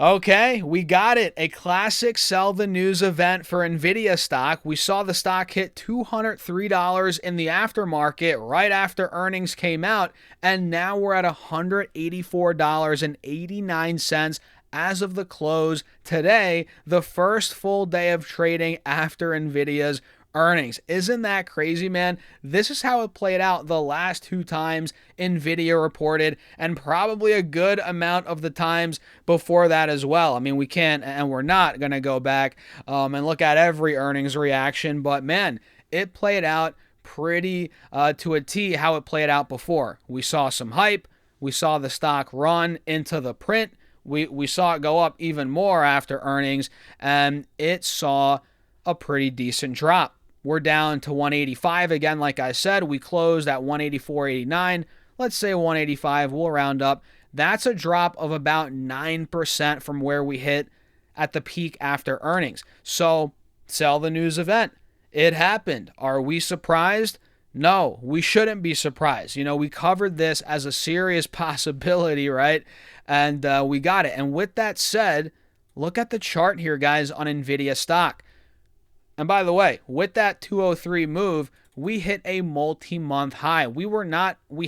Okay, we got it. A classic sell the news event for Nvidia stock. We saw the stock hit $203 in the aftermarket right after earnings came out, and now we're at $184.89 as of the close today, the first full day of trading after Nvidia's earnings. Isn't that crazy, man? This is how it played out the last two times Nvidia reported, and probably a good amount of the times before that as well. I mean, we can't and we're not going to go back and look at every earnings reaction, but man, it played out pretty to a T how it played out before. We saw some hype. We saw the stock run into the print. We saw it go up even more after earnings, and it saw a pretty decent drop. We're down to 185 again. Like I said, we closed at 184.89. Let's say 185. We'll round up. That's a drop of about 9% from where we hit at the peak after earnings. So, sell the news event. It happened. Are we surprised? No, we shouldn't be surprised. You know, we covered this as a serious possibility, right? And we got it. And with that said, look at the chart here, guys, on Nvidia stock. And by the way, with that 203 move, we hit a multi-month high. We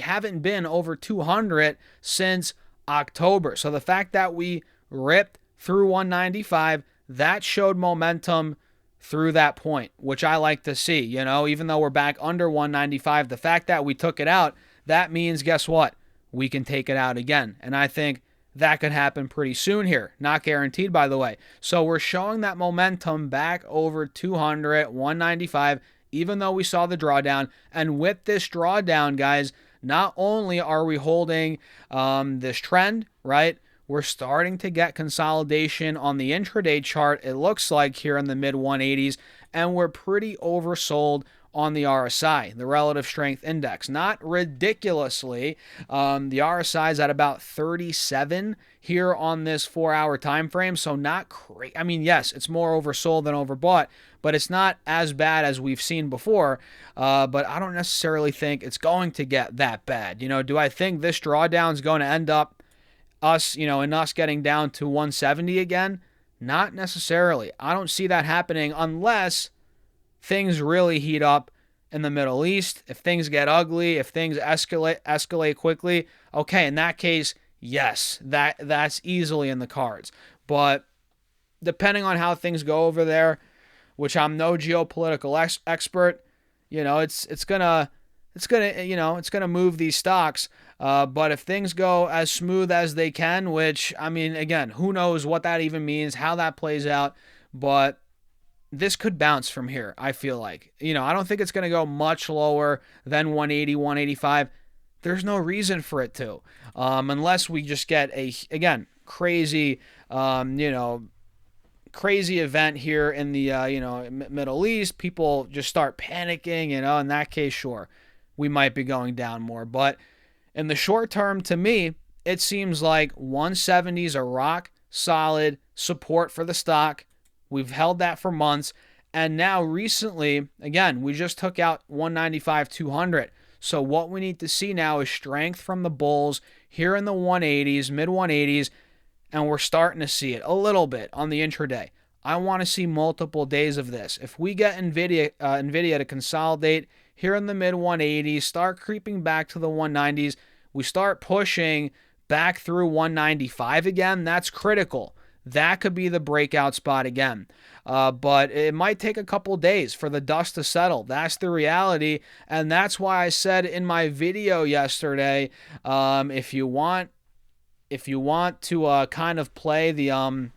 haven't been over 200 since October. So the fact that we ripped through 195, that showed momentum through that point, which I like to see. You know, even though we're back under 195, the fact that we took it out, that means, guess what? We can take it out again. And I think that could happen pretty soon here. Not guaranteed, by the way. So we're showing that momentum back over 200, 195, even though we saw the drawdown. And with this drawdown, guys, not only are we holding this trend, right? We're starting to get consolidation on the intraday chart, it looks like, here in the mid 180s, and we're pretty oversold on the RSI, the relative strength index. Not ridiculously. The RSI is at about 37 here on this 4-hour time frame, so not crazy. I mean, yes, it's more oversold than overbought, but it's not as bad as we've seen before. But I don't necessarily think it's going to get that bad. You know, do I think this drawdown is going to end up in us getting down to 170 again? Not necessarily. I don't see that happening unless things really heat up in the Middle East. If things get ugly, if things escalate quickly, okay, in that case, yes, that's easily in the cards. But depending on how things go over there, which I'm no geopolitical expert, you know, it's gonna move these stocks. But if things go as smooth as they can, which, I mean, again, who knows what that even means, how that plays out, but this could bounce from here, I feel like. You know, I don't think it's going to go much lower than 180, 185. There's no reason for it to, unless we just get again, crazy, crazy event here in the, Middle East. People just start panicking, in that case, sure, we might be going down more. But in the short term, to me, it seems like 170 is a rock solid support for the stock. We've held that for months. And now recently, again, we just took out 195, 200. So what we need to see now is strength from the bulls here in the 180s, mid 180s. And we're starting to see it a little bit on the intraday. I want to see multiple days of this. If we get Nvidia to consolidate here in the mid 180s, start creeping back to the 190s, we start pushing back through 195 again, that's critical. That could be the breakout spot again. But it might take a couple days for the dust to settle. That's the reality. And that's why I said in my video yesterday, if you want to kind of play the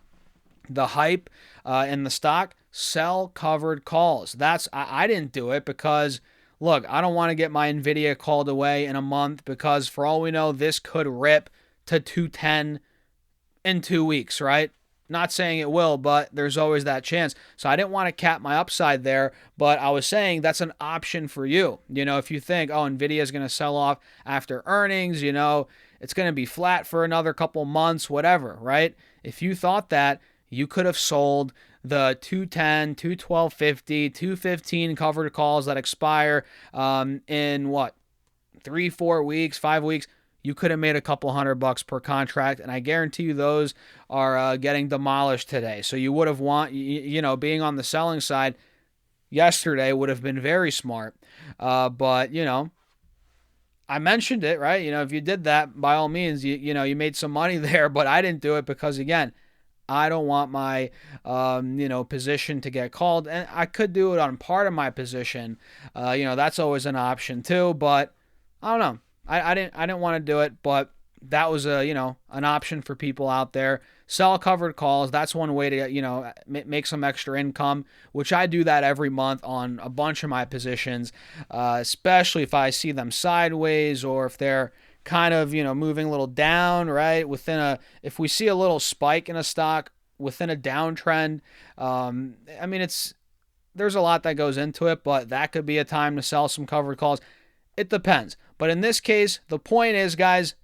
hype in the stock, sell covered calls. I didn't do it because, look, I don't want to get my Nvidia called away in a month, because for all we know, this could rip to 210 in 2 weeks, right? Not saying it will, but there's always that chance. So I didn't want to cap my upside there, but I was saying that's an option for you. You know, if you think, oh, Nvidia is going to sell off after earnings, it's going to be flat for another couple months, whatever, right? If you thought that, you could have sold the 210, 212.50, 215 covered calls that expire in what, 3, 4 weeks, 5 weeks. you could have made a couple $100 per contract, and I guarantee you those are getting demolished today. So you would have being on the selling side yesterday would have been very smart. But I mentioned it, right? If you did that, by all means, you made some money there, but I didn't do it because, again, I don't want my, position to get called. And I could do it on part of my position. That's always an option too, but I don't know. I didn't want to do it, but that was an option for people out there. Sell covered calls. That's one way to, make some extra income, which I do that every month on a bunch of my positions, especially if I see them sideways or if they're kind of, moving a little down, right? If we see a little spike in a stock within a downtrend, there's a lot that goes into it, but that could be a time to sell some covered calls. It depends. But in this case, the point is, guys,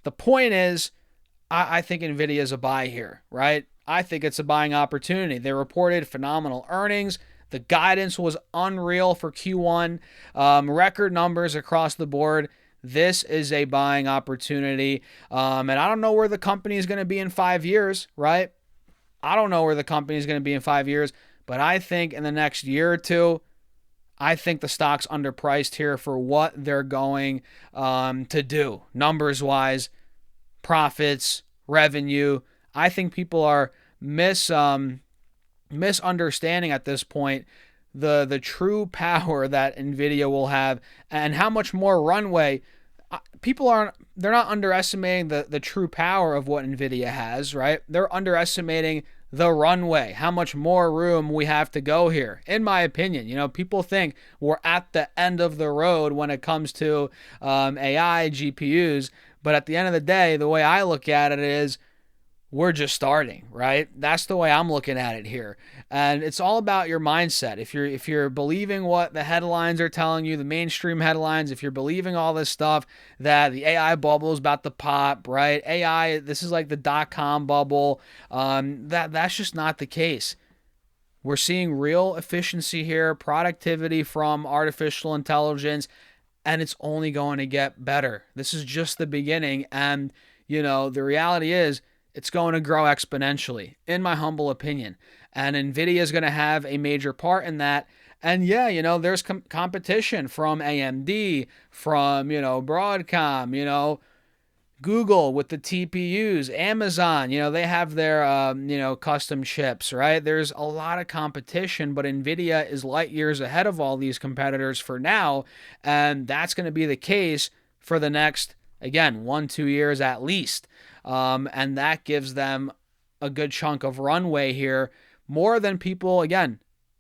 I think Nvidia is a buy here, right? I think it's a buying opportunity. They reported phenomenal earnings. The guidance was unreal for Q1. Record numbers across the board. This is a buying opportunity. And I don't know where the company is going to be in 5 years, right? I don't know where the company is going to be in 5 years, but I think in the next year or two, I think the stock's underpriced here for what they're going to do, numbers-wise, profits, revenue. I think people are misunderstanding at this point the true power that Nvidia will have and how much more runway. They're not underestimating the true power of what Nvidia has, right? They're underestimating the runway, how much more room we have to go here. In my opinion, people think we're at the end of the road when it comes to AI, GPUs, but at the end of the day, the way I look at it is we're just starting, right? That's the way I'm looking at it here. And it's all about your mindset. If you're believing what the headlines are telling you, the mainstream headlines, if you're believing all this stuff that the AI bubble is about to pop, right? AI, this is like the .com bubble. That's just not the case. We're seeing real efficiency here, productivity from artificial intelligence, and it's only going to get better. This is just the beginning. And, the reality is, it's going to grow exponentially, in my humble opinion. And Nvidia is going to have a major part in that. And yeah, there's competition from AMD, from, Broadcom, Google with the TPUs, Amazon, they have their, custom chips, right? There's a lot of competition, but Nvidia is light years ahead of all these competitors for now. And that's going to be the case for the next, again, 1-2 years at least. And that gives them a good chunk of runway here, more than people, again,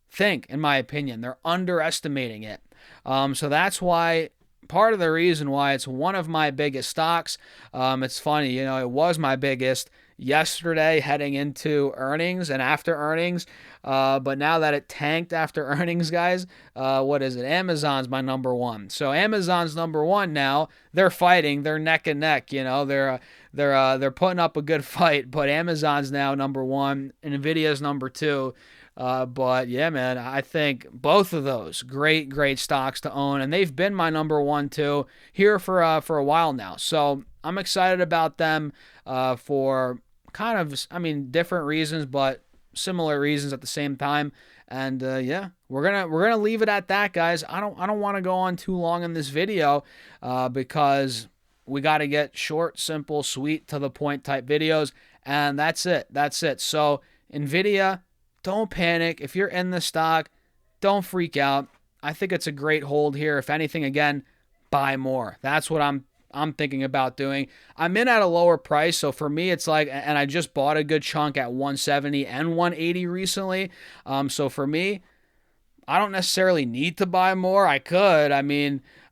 think, in my opinion. They're underestimating it. So that's why, part of the reason why it's one of my biggest stocks. It's funny, it was my biggest yesterday heading into earnings and after earnings. But now that it tanked after earnings, guys, what is it? Amazon's my number one. So Amazon's number one now. They're fighting. They're neck and neck. They're putting up a good fight. But Amazon's now number one, and Nvidia's number two. But yeah, man, I think both of those great stocks to own, and they've been my number one too here for a while now. So I'm excited about them for kind of, different reasons, but similar reasons at the same time. And yeah, we're gonna leave it at that, guys. I don't want to go on too long in this video because we got to get short, simple, sweet, to the point type videos, and that's it. So Nvidia, don't panic. If you're in the stock, don't freak out. I think it's a great hold here. If anything, again, buy more. That's what I'm thinking about doing. I'm in at a lower price, so for me, it's like, and I just bought a good chunk at 170 and 180 recently. So for me, I don't necessarily need to buy more. I could,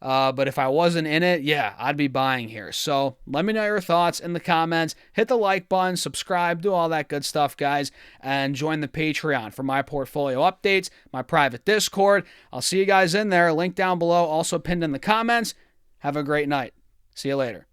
but if I wasn't in it, yeah, I'd be buying here. So let me know your thoughts in the comments. Hit the like button, subscribe, do all that good stuff, guys, and join the Patreon for my portfolio updates, my private Discord. I'll see you guys in there. Link down below, also pinned in the comments. Have a great night. See you later.